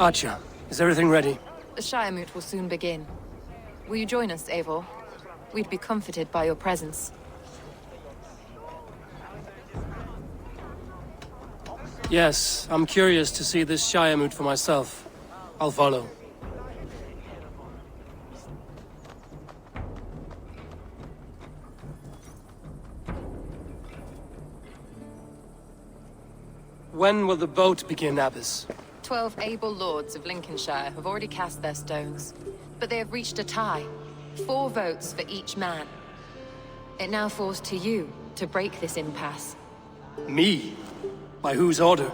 Archer, is everything ready? The Shire Moot will soon begin. Will you join us, Eivor? We'd be comforted by your presence. Yes, I'm curious to see this Shire Moot for myself. I'll follow. When will the boat begin, Abbess? 12 able lords of Lincolnshire have already cast their stones, but they have reached a tie. 4 votes for each man. It now falls to you to break this impasse. Me? By whose order?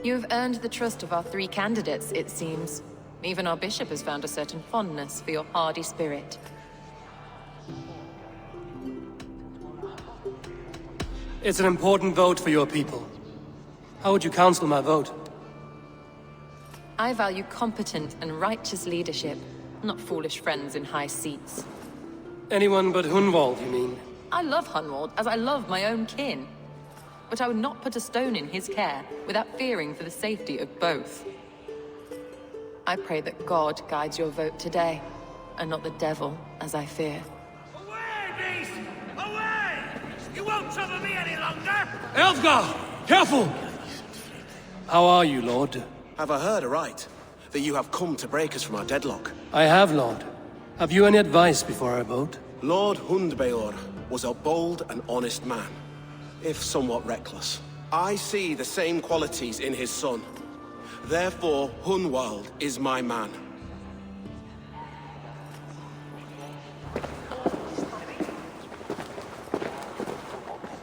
You have earned the trust of our 3 candidates, it seems. Even our bishop has found a certain fondness for your hardy spirit. It's an important vote for your people. How would you counsel my vote? I value competent and righteous leadership, not foolish friends in high seats. Anyone but Hunwald, you mean? I love Hunwald as I love my own kin. But I would not put a stone in his care without fearing for the safety of both. I pray that God guides your vote today, and not the devil, as I fear. Away, beast! Away! You won't trouble me any longer! Elfgar! Careful! How are you, Lord? Have I heard aright? That you have come to break us from our deadlock? I have, Lord. Have you any advice before I vote? Lord Hundbeor was a bold and honest man, if somewhat reckless. I see the same qualities in his son. Therefore, Hunwald is my man.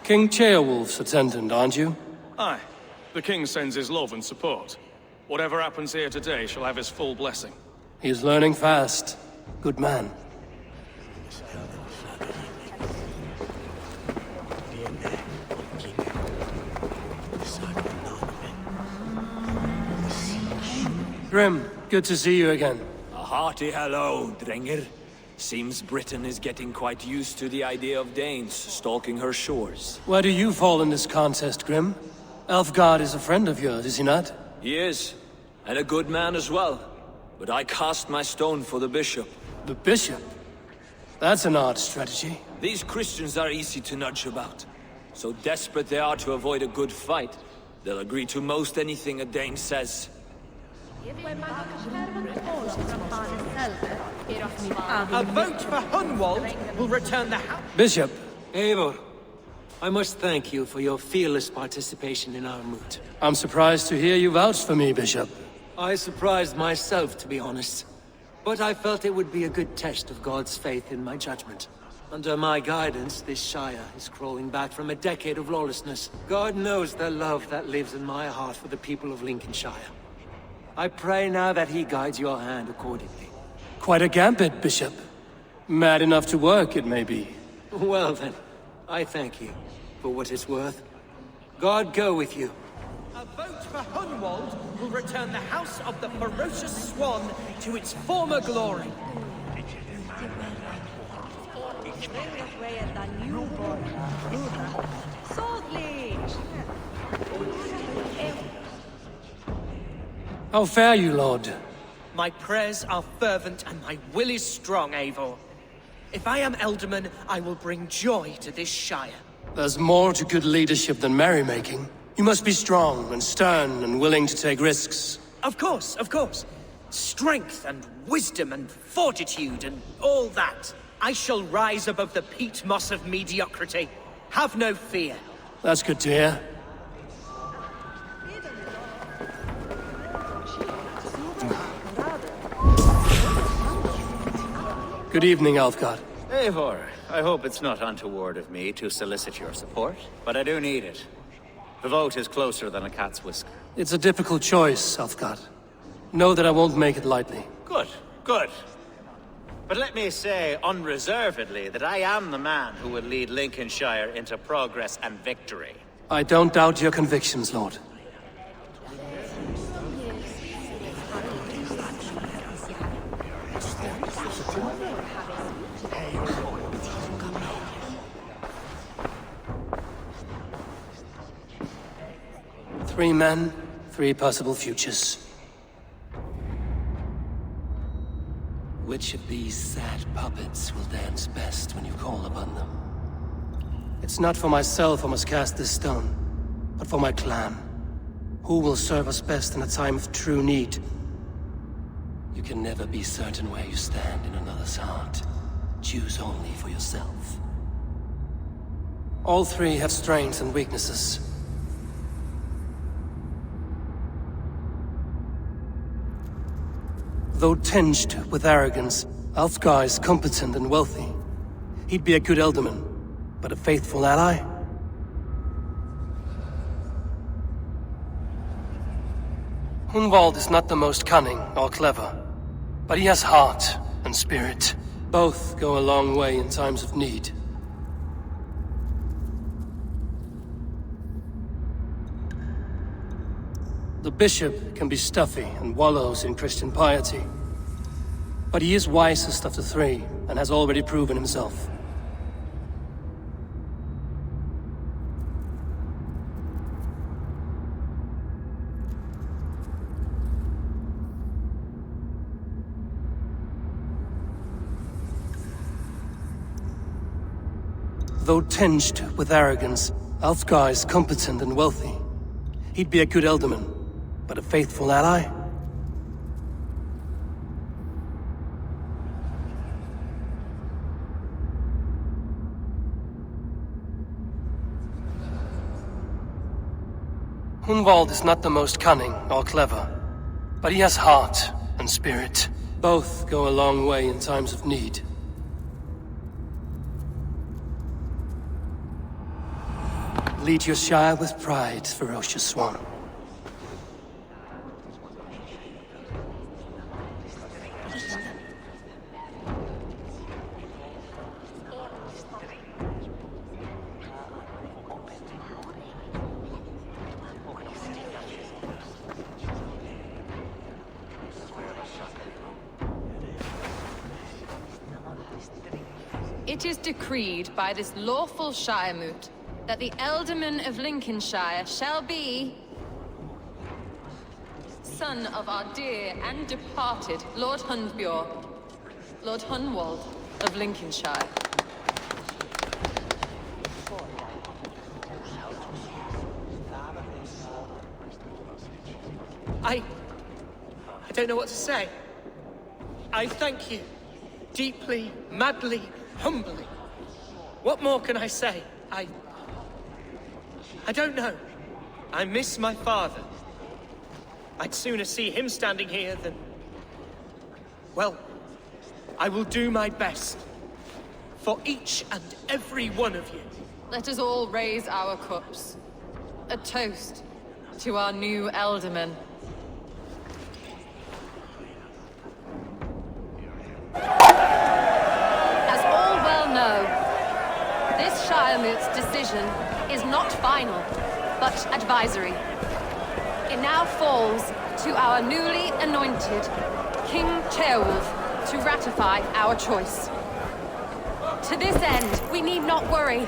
King Ceolwulf's attendant, aren't you? Aye. The king sends his love and support. Whatever happens here today shall have his full blessing. He's learning fast. Good man. Grim, good to see you again. A hearty hello, Drenger. Seems Britain is getting quite used to the idea of Danes stalking her shores. Where do you fall in this contest, Grim? Elfgard is a friend of yours, is he not? He is, and a good man as well. But I cast my stone for the bishop. The bishop? That's an odd strategy. These Christians are easy to nudge about. So desperate they are to avoid a good fight, they'll agree to most anything a Dane says. A vote for Hunwald will return the house. Bishop, Eivor, I must thank you for your fearless participation in our moot. I'm surprised to hear you vouch for me, Bishop. I surprised myself, to be honest. But I felt it would be a good test of God's faith in my judgment. Under my guidance, this Shire is crawling back from a decade of lawlessness. God knows the love that lives in my heart for the people of Lincolnshire. I pray now that he guides your hand accordingly. Quite a gambit, Bishop. Mad enough to work, it may be. Well then, I thank you for what it's worth. God go with you. A vote for Hunwald will return the House of the Ferocious Swan to its former glory. How fare you, Lord? My prayers are fervent and my will is strong, Eivor. If I am Elderman, I will bring joy to this Shire. There's more to good leadership than merrymaking. You must be strong and stern and willing to take risks. Of course, of course. Strength and wisdom and fortitude and all that. I shall rise above the peat moss of mediocrity. Have no fear. That's good to hear. Good evening, Alfgard. Eivor, I hope it's not untoward of me to solicit your support, but I do need it. The vote is closer than a cat's whisker. It's a difficult choice, Alfgard. Know that I won't make it lightly. Good, good. But let me say unreservedly that I am the man who will lead Lincolnshire into progress and victory. I don't doubt your convictions, Lord. Three men, three possible futures. Which of these sad puppets will dance best when you call upon them? It's not for myself I must cast this stone, but for my clan. Who will serve us best in a time of true need? You can never be certain where you stand in another's heart. Choose only for yourself. All three have strengths and weaknesses. Though tinged with arrogance, Alfgar is competent and wealthy. He'd be a good alderman, but a faithful ally? Hunwald is not the most cunning or clever, but he has heart and spirit. Both go a long way in times of need. The bishop can be stuffy and wallows in Christian piety, but he is wisest of the three and has already proven himself. Though tinged with arrogance, Alfgar is competent and wealthy. He'd be a good alderman, but a faithful ally? Hunwald is not the most cunning or clever, but he has heart and spirit. Both go a long way in times of need. Lead your shire with pride, ferocious swan. It is decreed by this lawful Shiremoot that the Alderman of Lincolnshire shall be son of our dear and departed Lord Hundbjorn, Lord Hunwald of Lincolnshire. I don't know what to say. I thank you. Deeply, madly, humbly. What more can I say? I don't know. I miss my father. I'd sooner see him standing here than... Well, I will do my best. For each and every one of you. Let us all raise our cups. A toast to our new Alderman. As all well know, this Shiremoot's decision is not final, but advisory. It now falls to our newly anointed King Ceolwulf to ratify our choice. To this end, we need not worry.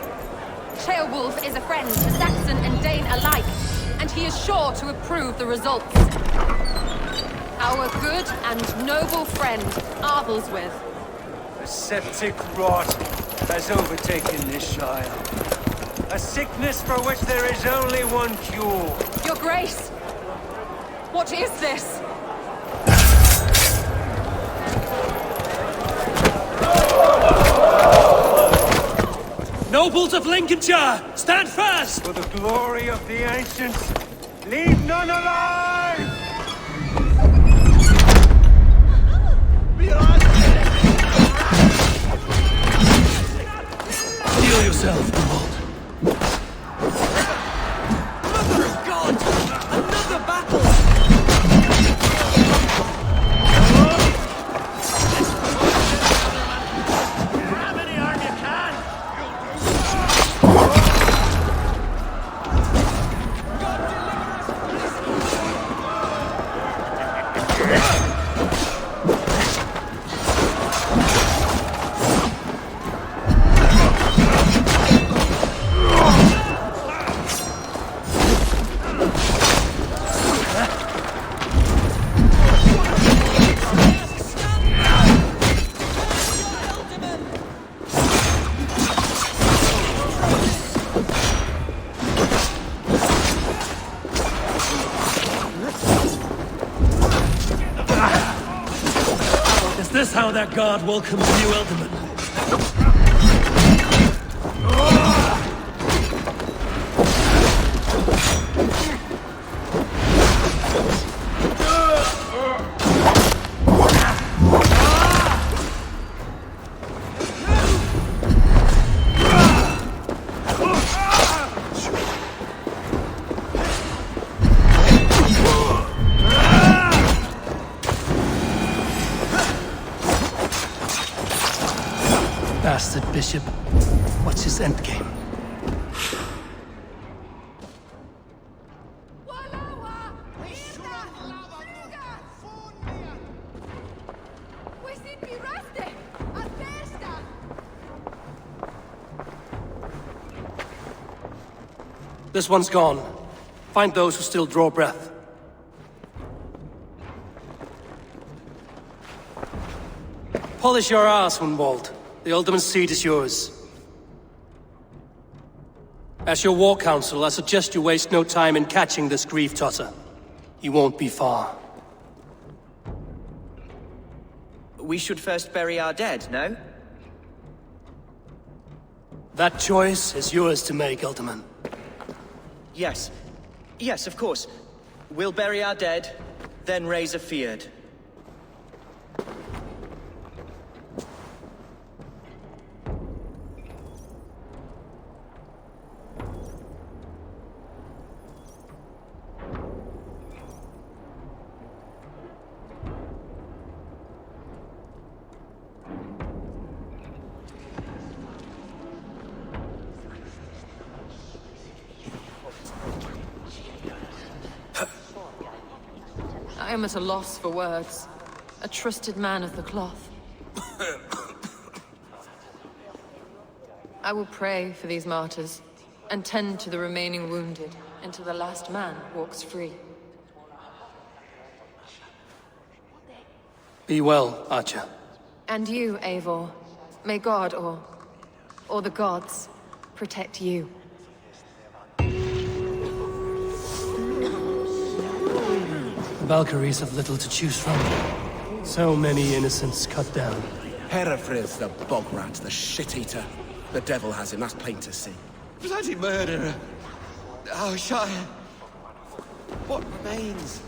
Ceolwulf is a friend to Saxon and Dane alike, and he is sure to approve the results. Our good and noble friend, Arthelswith. A septic rot has overtaken this shire. A sickness for which there is only one cure. Your Grace! What is this? Nobles of Lincolnshire, stand fast! For the glory of the ancients, leave none alive! Heal yourself, Hunwald. Mother of God! Another battle! How many harm you can! is how that guard welcomes new Elderman. Bastard bishop. What's his endgame? This one's gone. Find those who still draw breath. Polish your ass, Hunwald. The Alderman's seat is yours. As your war council, I suggest you waste no time in catching this grief-tosser. He won't be far. We should first bury our dead, no? That choice is yours to make, Alderman. Yes. Yes, of course. We'll bury our dead, then raise a feared. I am at a loss for words. A trusted man of the cloth. I will pray for these martyrs, and tend to the remaining wounded, until the last man walks free. Be well, Archer. And you, Eivor. May God, or the gods, protect you. The Valkyries have little to choose from. So many innocents cut down. Herefriz, the bog rat, the shit-eater. The devil has him, that's plain to see. Bloody murderer! Oh, Shire! What remains?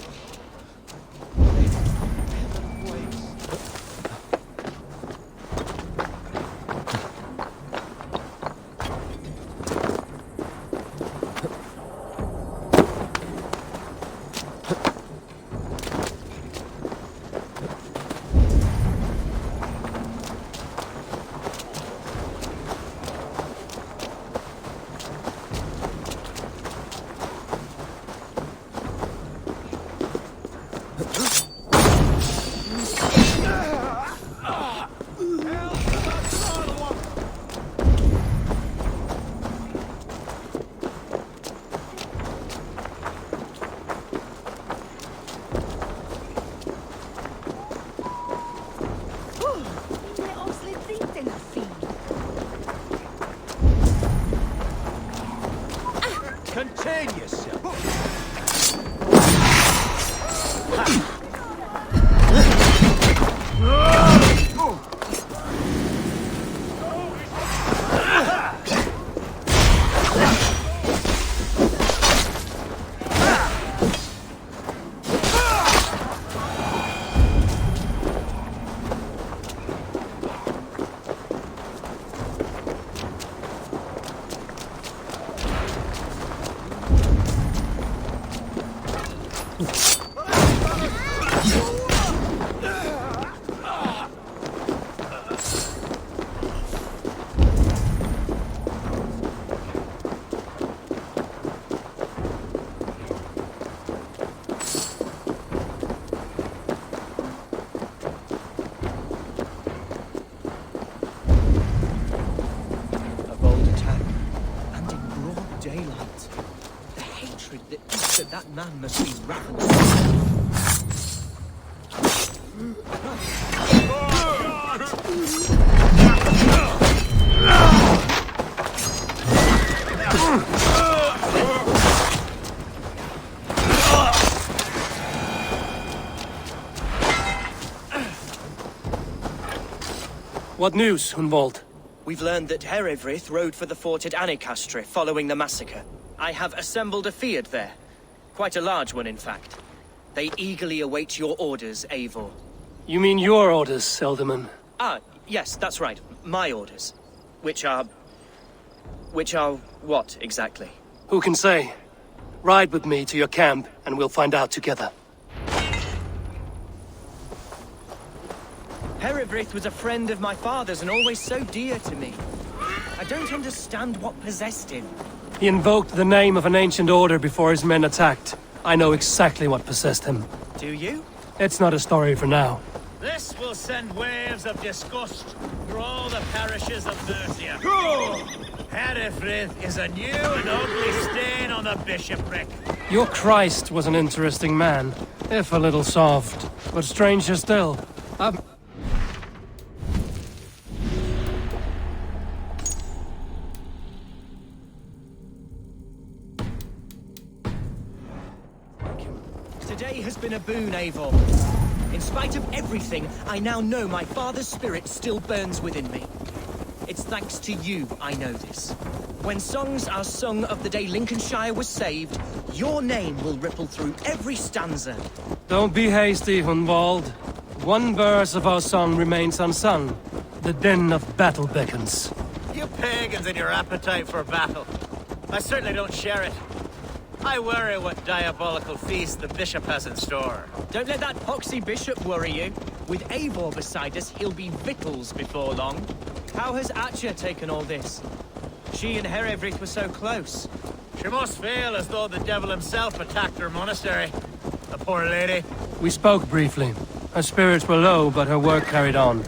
Contain yourself! That man must be ravenous. What news, Hunwald? We've learned that Herewrith rode for the fort at Anecastre following the massacre. I have assembled a Field there. Quite a large one, in fact. They eagerly await your orders, Eivor. You mean your orders, Elderman? Ah, yes, that's right. My orders. Which are what, exactly? Who can say? Ride with me to your camp, and we'll find out together. Herewrith was a friend of my father's and always so dear to me. I don't understand what possessed him. He invoked the name of an ancient order before his men attacked. I know exactly what possessed him. Do you? It's not a story for now. This will send waves of disgust through all the parishes of Mercia. Herewrith is a new and ugly stain on the bishopric. Your Christ was an interesting man, if a little soft. But stranger still. Today has been a boon, Eivor. In spite of everything, I now know my father's spirit still burns within me. It's thanks to you I know this. When songs are sung of the day Lincolnshire was saved, your name will ripple through every stanza. Don't be hasty, Hunwald. One verse of our song remains unsung. The din of battle beckons. You pagans and your appetite for battle. I certainly don't share it. I worry what diabolical feast the bishop has in store. Don't let that poxy bishop worry you. With Eivor beside us, he'll be victuals before long. How has Atcha taken all this? She and Herewrith were so close. She must feel as though the devil himself attacked her monastery. The poor lady. We spoke briefly. Her spirits were low, but her work carried on.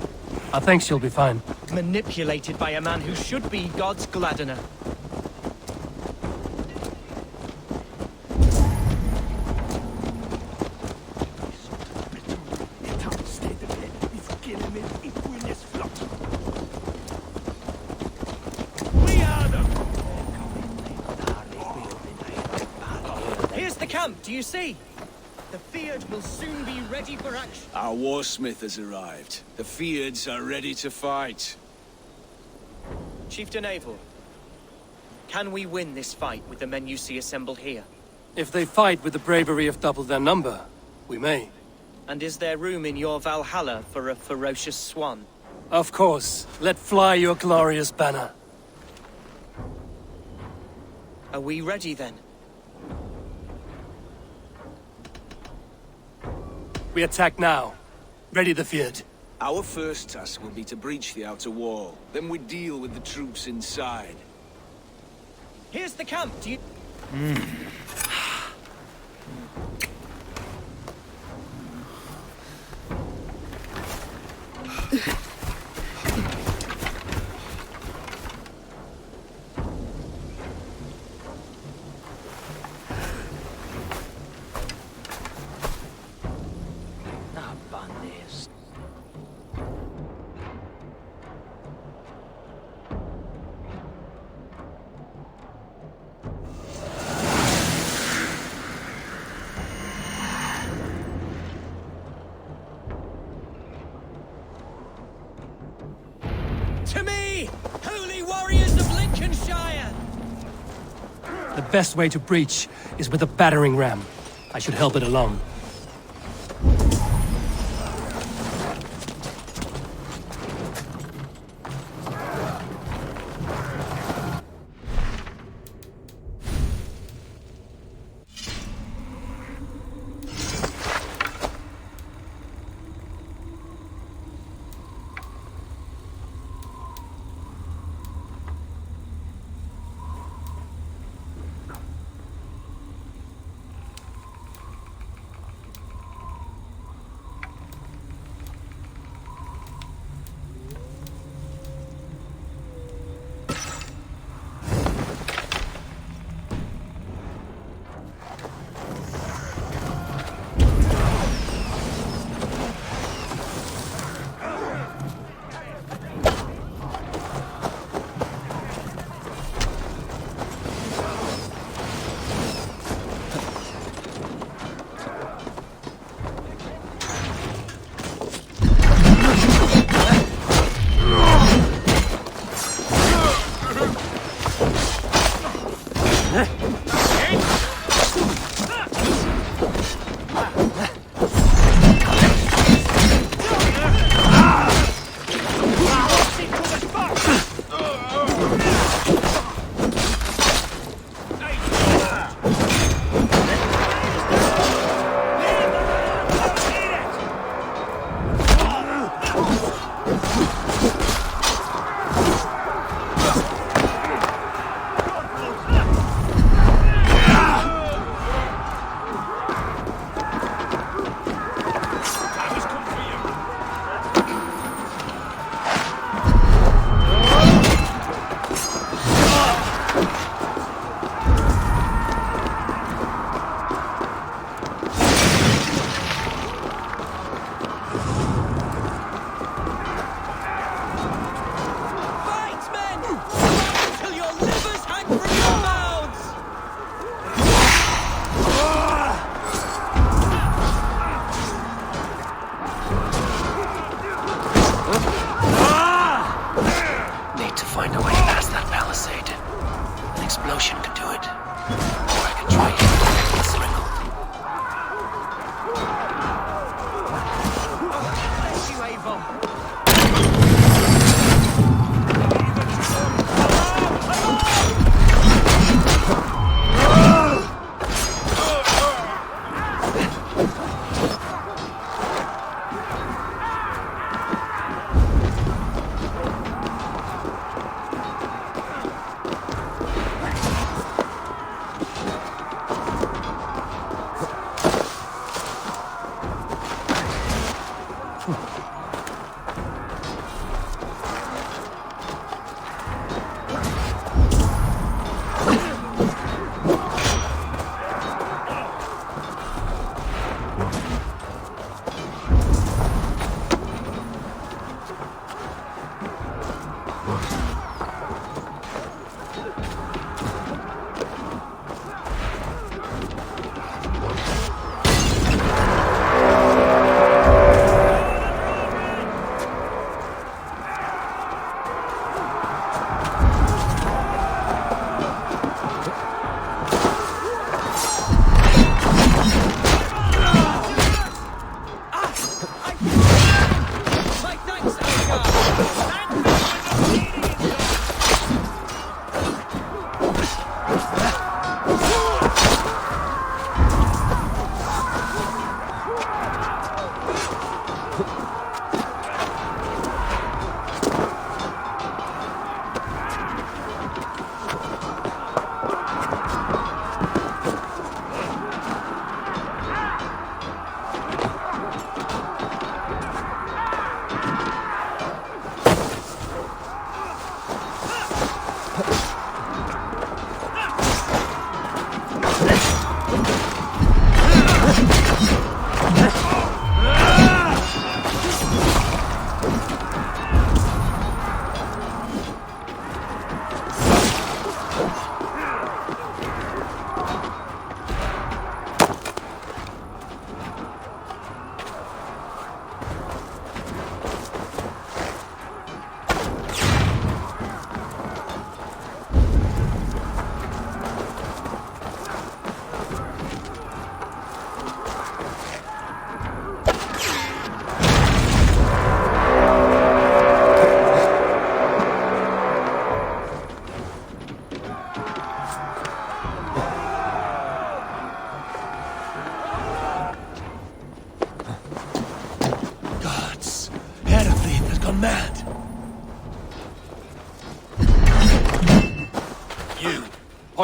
I think she'll be fine. Manipulated by a man who should be God's gladdener. Do you see? The Field will soon be ready for action. Our warsmith has arrived. The Fields are ready to fight. Chieftain Eivor, can we win this fight with the men you see assembled here? If they fight with the bravery of double their number, we may. And is there room in your Valhalla for a ferocious swan? Of course. Let fly your glorious banner. Are we ready then? We attack now. Ready the Field. Our first task will be to breach the outer wall. Then we deal with the troops inside. Here's the camp. Do you... To me, holy warriors of Lincolnshire! The best way to breach is with a battering ram. I should help it along.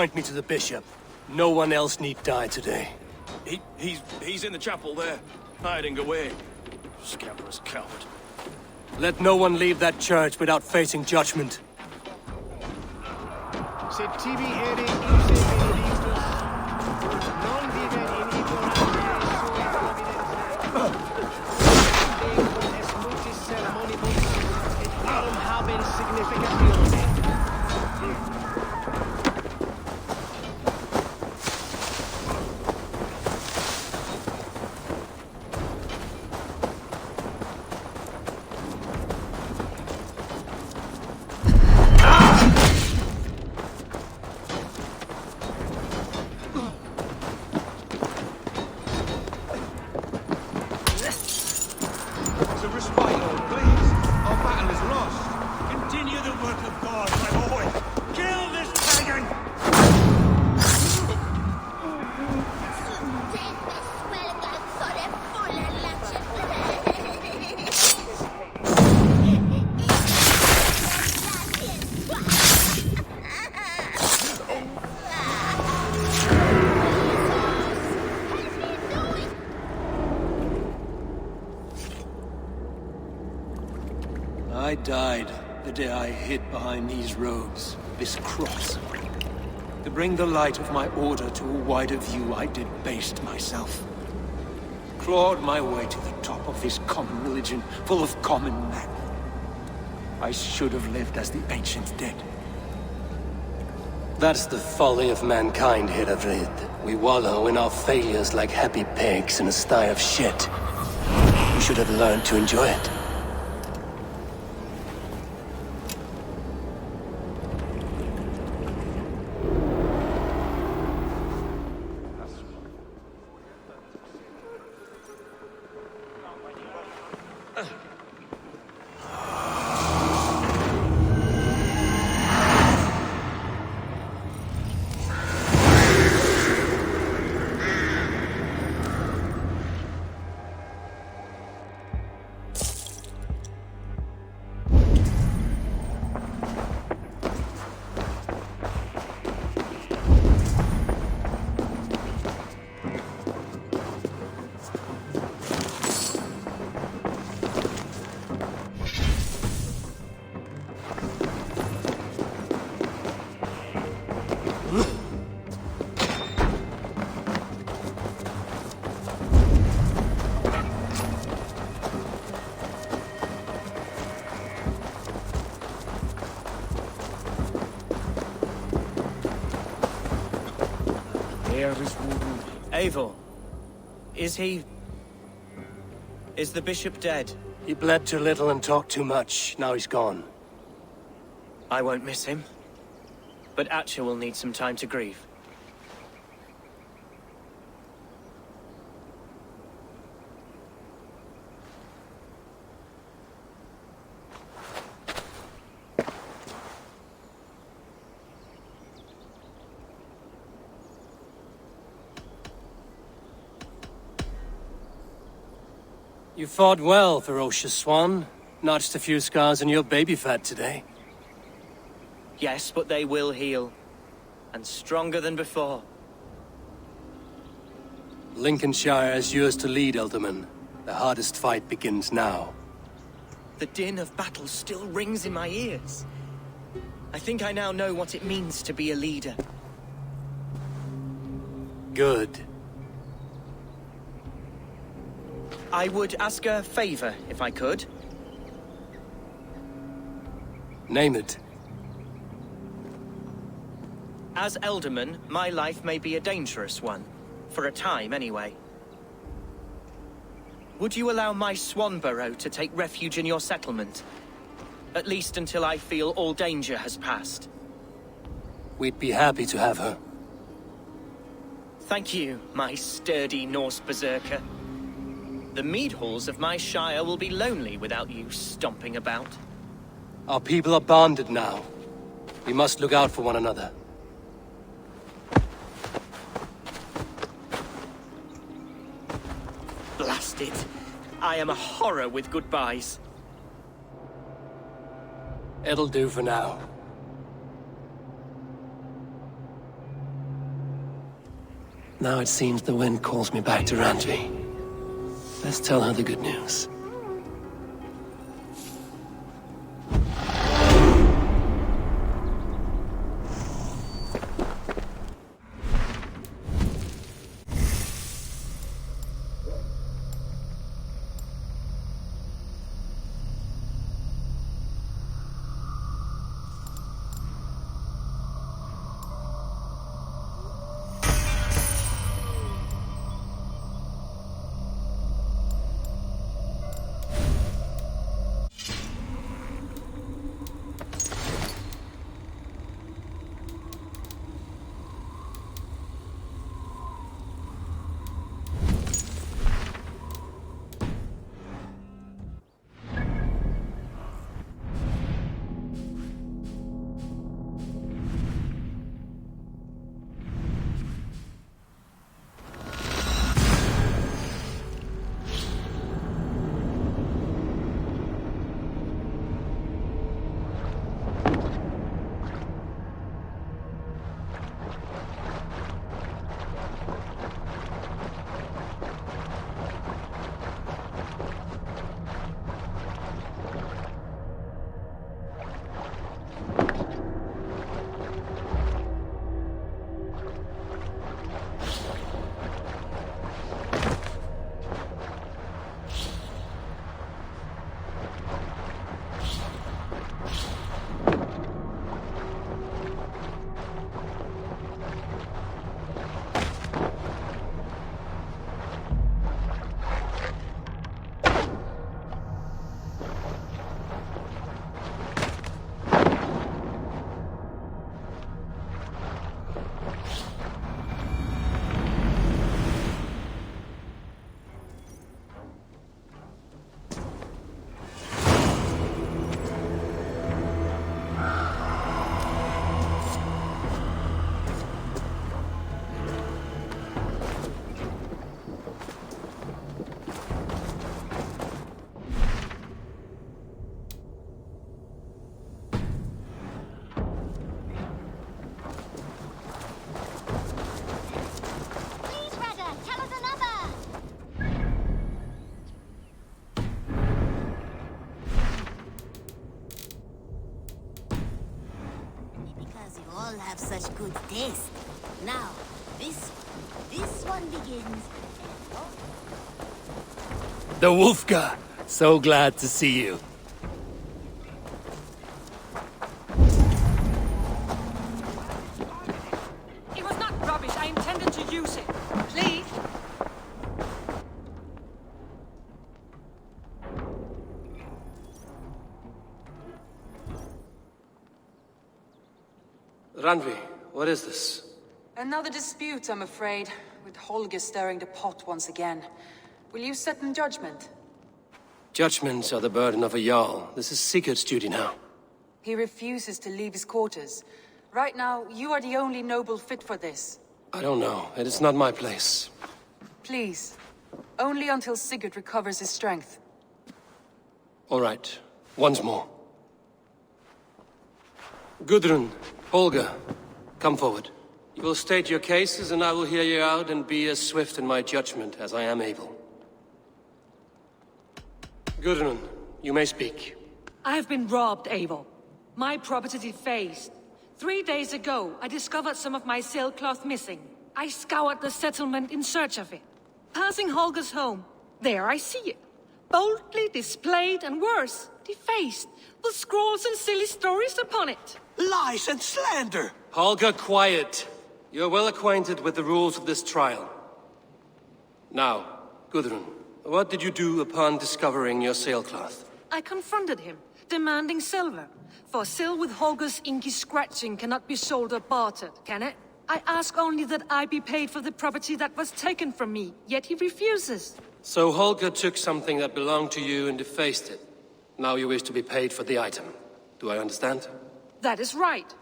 point me to the bishop. No one else need die today. He's in the chapel there, hiding away. Scabrous coward. Let no one leave that church without facing judgment. Se tibi ere ipse benedictus, non vive in ignorantia sui providenze, es multis sermonibus, et illum habens significatione. I died the day I hid behind these robes, this cross. To bring the light of my order to a wider view, I debased myself. Clawed my way to the top of this common religion, full of common men. I should have lived as the ancient did. That's the folly of mankind, Heravrid. We wallow in our failures like happy pigs in a sty of shit. We should have learned to enjoy it. Eivor, is he... is the bishop dead? He bled too little and talked too much. Now he's gone. I won't miss him. But Atcha will need some time to grieve. You fought well, ferocious swan. Notched a few scars on your baby fat today. Yes, but they will heal. And stronger than before. Lincolnshire is yours to lead, Elderman. The hardest fight begins now. The din of battle still rings in my ears. I think I now know what it means to be a leader. Good. I would ask a favor, if I could. Name it. As Elderman, my life may be a dangerous one. For a time, anyway. Would you allow my Swanborough to take refuge in your settlement? At least until I feel all danger has passed. We'd be happy to have her. Thank you, my sturdy Norse berserker. The mead halls of my shire will be lonely without you stomping about. Our people are bonded now. We must look out for one another. Blast it. I am a horror with goodbyes. It'll do for now. Now it seems the wind calls me back to Randvi. Let's tell her the good news. Have such good taste. Now, this one begins. The Wolfka! So glad to see you. It was not rubbish. I intended to use it. Please? Randvi, what is this? Another dispute, I'm afraid, with Holger stirring the pot once again. Will you set in judgment? Judgments are the burden of a Jarl. This is Sigurd's duty now. He refuses to leave his quarters. Right now, you are the only noble fit for this. I don't know. It is not my place. Please. Only until Sigurd recovers his strength. All right. Once more. Gudrun, Holger, come forward. You will state your cases, and I will hear you out and be as swift in my judgment as I am able. Gudrun, you may speak. I have been robbed, Eivor. My property defaced. 3 days ago, I discovered some of my sailcloth missing. I scoured the settlement in search of it. Passing Holger's home, there I see it. Boldly displayed and worse, defaced, with scrawls and silly stories upon it. Lies and slander! Holger, quiet. You're well acquainted with the rules of this trial. Now, Gudrun, what did you do upon discovering your sailcloth? I confronted him, demanding silver. For sil with Holger's inky scratching cannot be sold or bartered, can it? I ask only that I be paid for the property that was taken from me, yet he refuses. So Holger took something that belonged to you and defaced it. Now you wish to be paid for the item. Do I understand? That is right.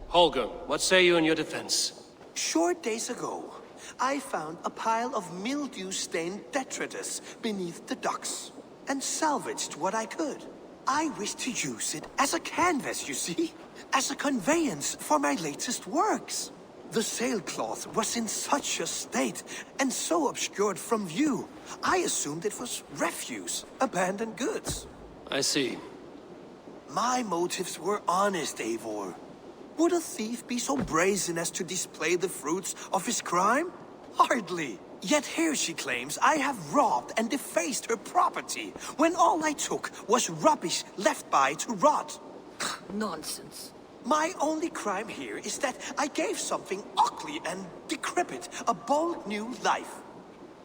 Holger, what say you in your defense? Short days ago, I found a pile of mildew-stained detritus beneath the docks, and salvaged what I could. I wish to use it as a canvas, you see? As a conveyance for my latest works. The sailcloth was in such a state and so obscured from view. I assumed it was refuse, abandoned goods. I see. My motives were honest, Eivor. Would a thief be so brazen as to display the fruits of his crime? Hardly. Yet here she claims I have robbed and defaced her property, when all I took was rubbish left by to rot. Nonsense. My only crime here is that I gave something ugly and decrepit a bold new life.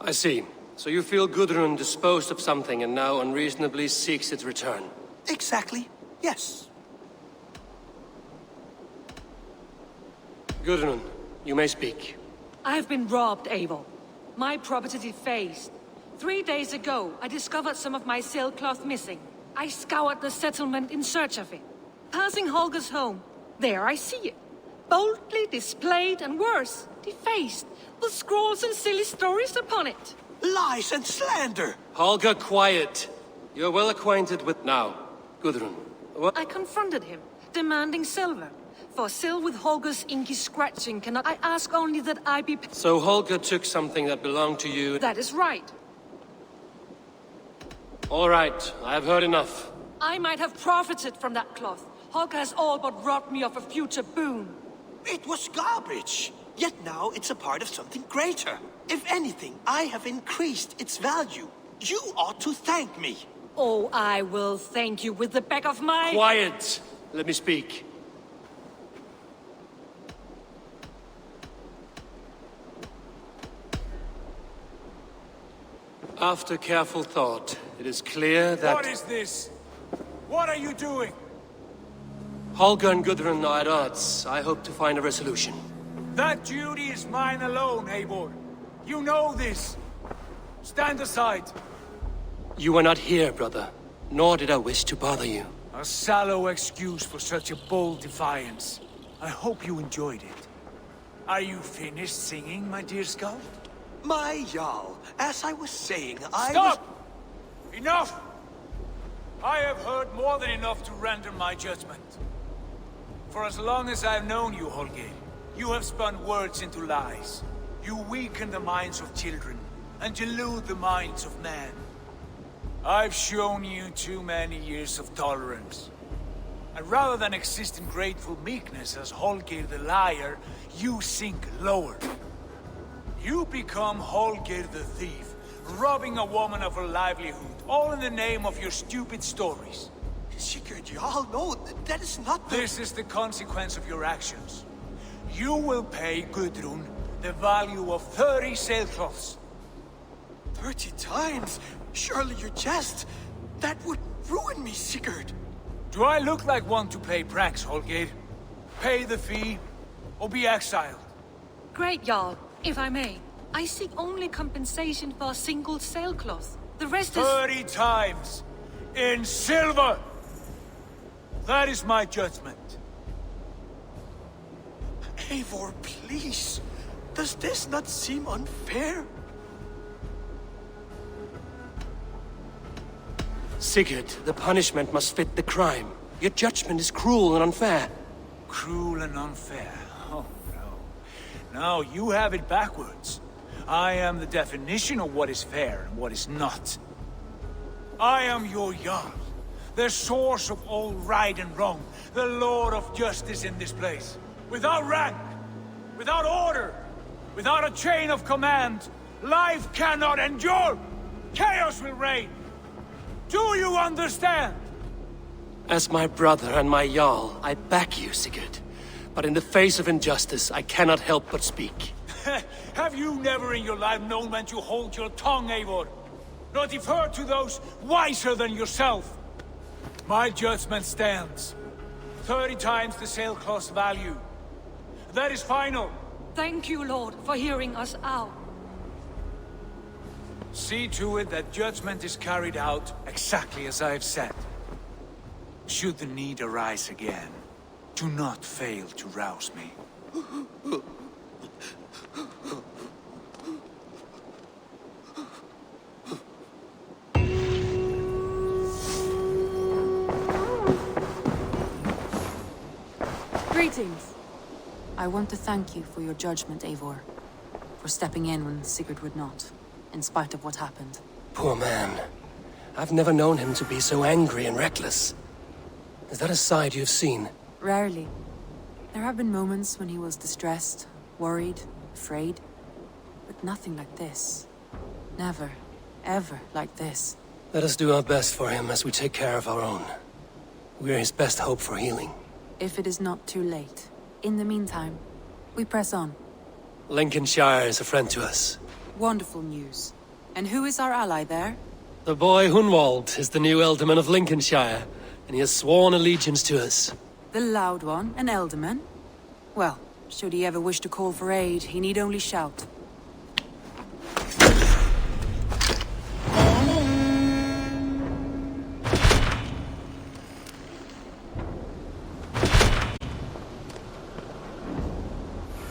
I see. So you feel Gudrun disposed of something and now unreasonably seeks its return. Exactly, yes. Gudrun, you may speak. I've been robbed, Eivor. My property defaced. 3 days ago, I discovered some of my sailcloth missing. I scoured the settlement in search of it. Passing Holger's home, there I see it. Boldly displayed and worse, defaced, with scrawls and silly stories upon it. Lies and slander! Holger, quiet. You're well acquainted with now. Gudrun, what? I confronted him, demanding silver. For still with Holger's inky scratching cannot I ask only that I be... So Holger took something that belonged to you? That is right. All right, I have heard enough. I might have profited from that cloth. Holger has all but robbed me of a future boon. It was garbage. Yet now it's a part of something greater. If anything, I have increased its value. You ought to thank me. Oh, I will thank you with the back of my... Quiet! Let me speak. After careful thought, it is clear that... What is this? What are you doing? Holger and Gudrun are at odds. I hope to find a resolution. That duty is mine alone, Eivor. You know this. Stand aside. You are not here, brother. Nor did I wish to bother you. A sallow excuse for such a bold defiance. I hope you enjoyed it. Are you finished singing, my dear scout? My Jarl, as I was saying, I Stop! Enough! I have heard more than enough to render my judgment. For as long as I've known you, Holger, you have spun words into lies. You weaken the minds of children, and delude the minds of men. I've shown you too many years of tolerance. And rather than exist in grateful meekness as Holger the liar, you sink lower. You become Holger the thief, robbing a woman of her livelihood, all in the name of your stupid stories. Sigurd, you all know that is not the... This is the consequence of your actions. You will pay Gudrun the value of 30 sailcloths. 30 times? Surely you jest. That would ruin me, Sigurd. Do I look like one to play pranks, Holger? Pay the fee, or be exiled. Great, Jarl. If I may, I seek only compensation for a single sailcloth. The rest is... 30 times! In silver! That is my judgment. Eivor, please. Does this not seem unfair? Sigurd, the punishment must fit the crime. Your judgment is cruel and unfair. Cruel and unfair? Oh, no. No, you have it backwards. I am the definition of what is fair and what is not. I am your Jarl, the source of all right and wrong, the Lord of justice in this place. Without rank, without order, without a chain of command, life cannot endure. Chaos will reign. Do you understand? As my brother and my Jarl, I back you, Sigurd. But in the face of injustice, I cannot help but speak. Have you never in your life known when to hold your tongue, Eivor? Not defer to those wiser than yourself? My judgment stands. 30 times the sailcloth's value. That is final. Thank you, Lord, for hearing us out. See to it that judgment is carried out exactly as I have said. Should the need arise again, do not fail to rouse me. Greetings. I want to thank you for your judgment, Eivor. For stepping in when Sigurd would not, in spite of what happened. Poor man. I've never known him to be so angry and reckless. Is that a side you've seen? Rarely. There have been moments when he was distressed, worried, afraid. But nothing like this. Never, ever like this. Let us do our best for him as we take care of our own. We're his best hope for healing. If it is not too late. In the meantime, we press on. Lincolnshire is a friend to us. Wonderful news. And who is our ally there? The boy Hunwald is the new Ealdorman of Lincolnshire, and he has sworn allegiance to us. The loud one, an Ealdorman? Well, should he ever wish to call for aid, he need only shout.